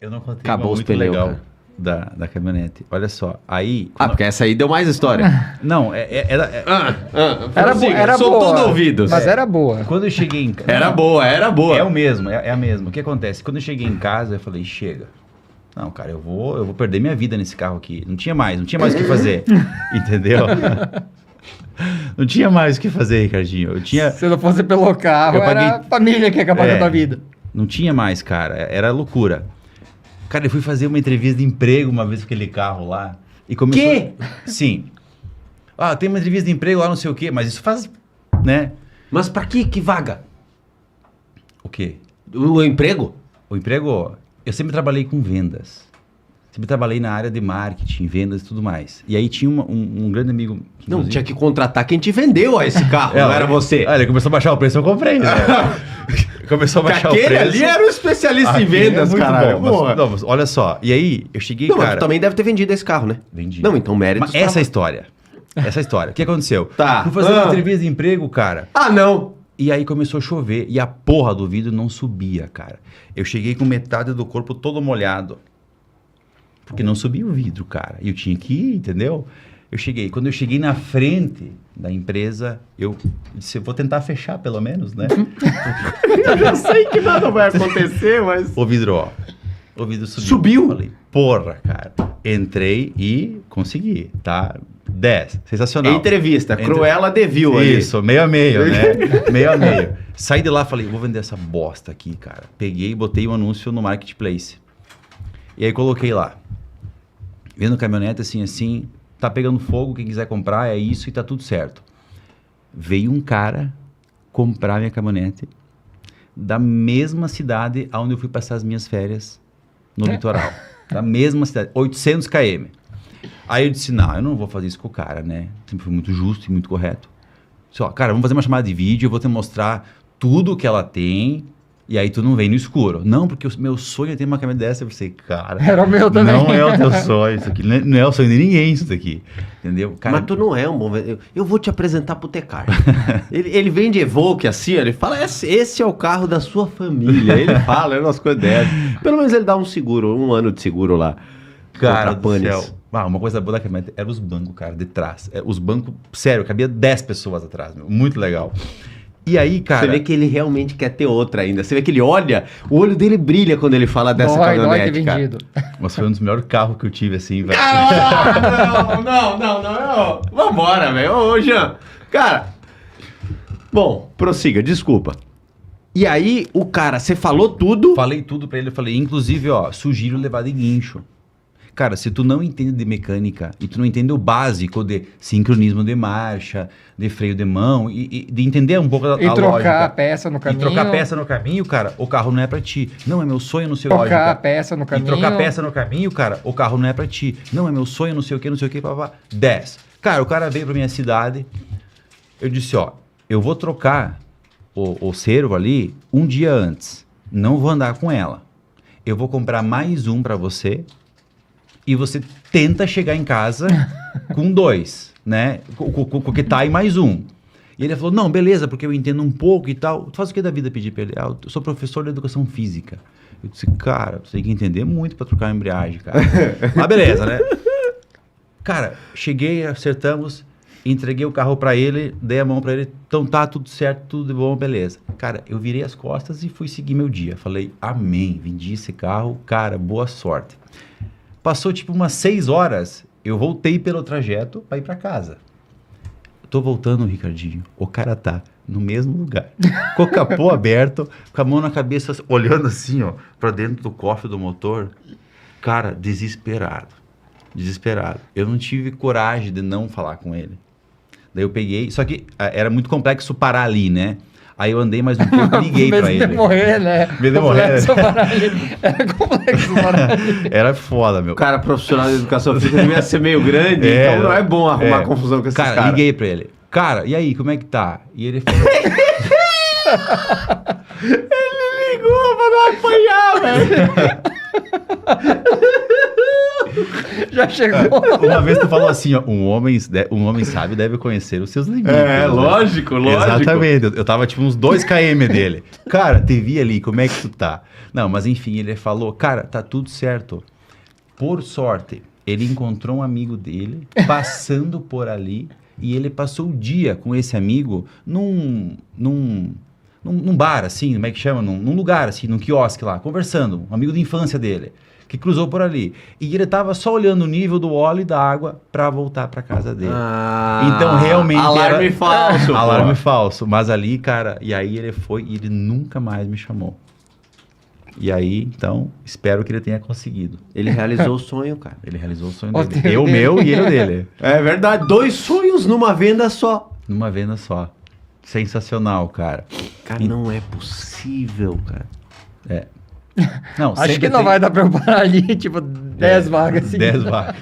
Eu não contei Acabou uma os muito pneus, legal cara. da caminhonete. Olha só, aí... Porque essa aí deu mais história. Não, Era Sou boa. todo ouvidos. Mas era boa. quando eu cheguei em casa... Era boa. É o mesmo, é a mesma. O que acontece? Quando eu cheguei em casa, eu falei, chega. Não, cara, eu vou perder minha vida nesse carro aqui. Não tinha mais o que fazer. Entendeu? Não tinha mais o que fazer, Ricardinho. Eu tinha... Se não fosse pelo carro, Eu paguei- era a família que ia acabar com a tua vida. Não tinha mais, cara. Era loucura. Cara, eu fui fazer uma entrevista de emprego uma vez com aquele carro lá. E começou... Quê? Sim. Ah, tem uma entrevista de emprego lá, não sei o quê. Mas isso faz... Né? Mas pra que vaga? O quê? O emprego? O emprego... Eu sempre trabalhei com vendas. Sempre trabalhei na área de marketing, vendas e tudo mais. E aí tinha um grande amigo... Não, inclusive- tinha que contratar quem te vendeu esse carro, não era você. Olha, começou a baixar o preço, eu comprei. Né? Começou a baixar o Aquele preço. ali era um especialista em Aquele vendas, é muito caralho. bom, mas- Porra. não, mas olha só. E aí, eu cheguei, Não, mas cara... tu também deve ter vendido esse carro, né? Vendi. Não, então méritos Mas essa pra- história. Essa história. O que aconteceu? Tá. Fui fazer uma entrevista de emprego, cara. Ah, não. E aí começou a chover. E a porra do vidro não subia, cara. Eu cheguei com metade do corpo todo molhado. Porque não subia o vidro, cara. E eu tinha que ir, entendeu? Quando eu cheguei na frente da empresa, eu disse, eu vou tentar fechar pelo menos, né? Eu já sei que nada vai acontecer, mas... O vidro, ó. O vidro subiu. Subiu? Falei, porra, cara. Entrei e consegui, tá? 10. Sensacional. Entrevista, Cruella de Vil ali. Isso, meio a meio, né? Meio a meio. Saí de lá, falei, vou vender essa bosta aqui, cara. Peguei e botei um anúncio no Marketplace. E aí coloquei lá. Vendo caminhonete assim, tá pegando fogo, quem quiser comprar é isso e tá tudo certo. Veio um cara comprar minha caminhonete da mesma cidade onde eu fui passar as minhas férias no litoral. Da mesma cidade, 800 km. Aí eu disse, não, eu não vou fazer isso com o cara, né? Sempre fui muito justo e muito correto. Disse, ó, cara, vamos fazer uma chamada de vídeo, eu vou te mostrar tudo que ela tem, e aí tu não vem no escuro. Não, porque o meu sonho é ter uma caminhonete dessa. Eu pensei, cara... Era o meu também. Não é o teu sonho isso aqui, não é o sonho de ninguém isso daqui, entendeu? Cara, Mas tu não é um bom vendedor. Eu vou te apresentar pro Tecar. ele vende Evoque assim, ó, ele fala, esse é o carro da sua família. Ele fala, é umas coisas dessas. Pelo menos ele dá um seguro, 1 ano de seguro lá. cara Contra do panes. céu. Ah, uma coisa boa da caminhonete eram os bancos, cara, de trás. Os bancos, sério, cabia 10 pessoas atrás, meu, muito legal. E aí, cara... Você vê que ele realmente quer ter outra ainda. Você vê que ele olha, o olho dele brilha quando ele fala dessa Dói ter caminhonete, cara. vendido. Mas foi um dos melhores carros que eu tive, assim, velho. Não. Vambora, velho. Ô, Jean. Cara, bom, prossiga, desculpa. E aí, o cara, você falou tudo... Falei tudo pra ele, eu falei, inclusive, ó, sugiro levar de guincho. Cara, se tu não entende de mecânica e tu não entende o básico de sincronismo de marcha, de freio de mão e de entender um pouco a E trocar lógica. a peça no caminho. E trocar peça no caminho, cara, o carro não é pra ti. Não, é meu sonho, não sei Trocar lógica. a peça no caminho. E trocar peça no caminho, cara, o carro não é pra ti. Não, é meu sonho, não sei o que, papá. 10. Cara, o cara veio pra minha cidade, eu disse, ó, eu vou trocar o servo ali um dia antes. Não vou andar com ela. Eu vou comprar mais um pra você e você tenta chegar em casa com 2, né? Com o que tá e mais um. E ele falou, não, beleza, porque eu entendo um pouco e tal. Tu faz o que da vida? Pedir pra ele. Ah, eu sou professor de educação física. Eu disse, cara, você tem que entender muito pra trocar uma embreagem, cara. Mas beleza, né? Cara, cheguei, acertamos, entreguei o carro pra ele, dei a mão pra ele, então tá tudo certo, tudo de bom, beleza. Cara, eu virei as costas e fui seguir meu dia. Falei, amém, vendi esse carro, cara, boa sorte. Passou tipo umas 6 horas, eu voltei pelo trajeto pra ir pra casa. Tô voltando, Ricardinho, o cara tá no mesmo lugar, com o capô aberto, com a mão na cabeça, olhando assim, ó, pra dentro do cofre do motor. Cara, desesperado. Eu não tive coragem de não falar com ele. Daí eu peguei, só que era muito complexo parar ali, né? Aí eu andei mais um pouco e liguei pra ele. Medo de morrer, né? Medo de morrer, Complexo parar ali. Era complexo parar ali. Era foda, meu. O cara profissional de educação física devia ser meio grande, então não é bom arrumar confusão com esses caras. Cara, liguei pra ele. Cara, e aí, como é que tá? E ele falou... Ele ligou pra não apanhar, velho. Já chegou. Uma vez tu falou assim, ó, um homem sábio deve conhecer os seus limites. É, né? lógico. Exatamente. Eu tava tipo uns 2 km dele. Cara, te vi ali, como é que tu tá? Não, mas enfim, ele falou, cara, tá tudo certo. Por sorte, ele encontrou um amigo dele passando por ali e ele passou o dia com esse amigo num bar, assim, como é que chama? Num lugar, assim, num quiosque lá, conversando, um amigo de infância dele, que cruzou por ali. E ele tava só olhando o nível do óleo e da água pra voltar pra casa dele. Então, realmente alarme era... falso. Alarme pô. falso. Mas ali, cara, e aí ele foi e ele nunca mais me chamou. E aí, então, espero que ele tenha conseguido. Ele realizou o sonho, cara. Ele realizou o sonho O dele. teu Eu, dele. meu e ele o dele. É verdade, 2 sonhos numa venda só. Numa venda só. Sensacional, cara. Cara, não é possível, cara. É. Não, Acho sempre que não tem- vai dar pra eu parar ali, tipo, 10 vagas. 10 vagas.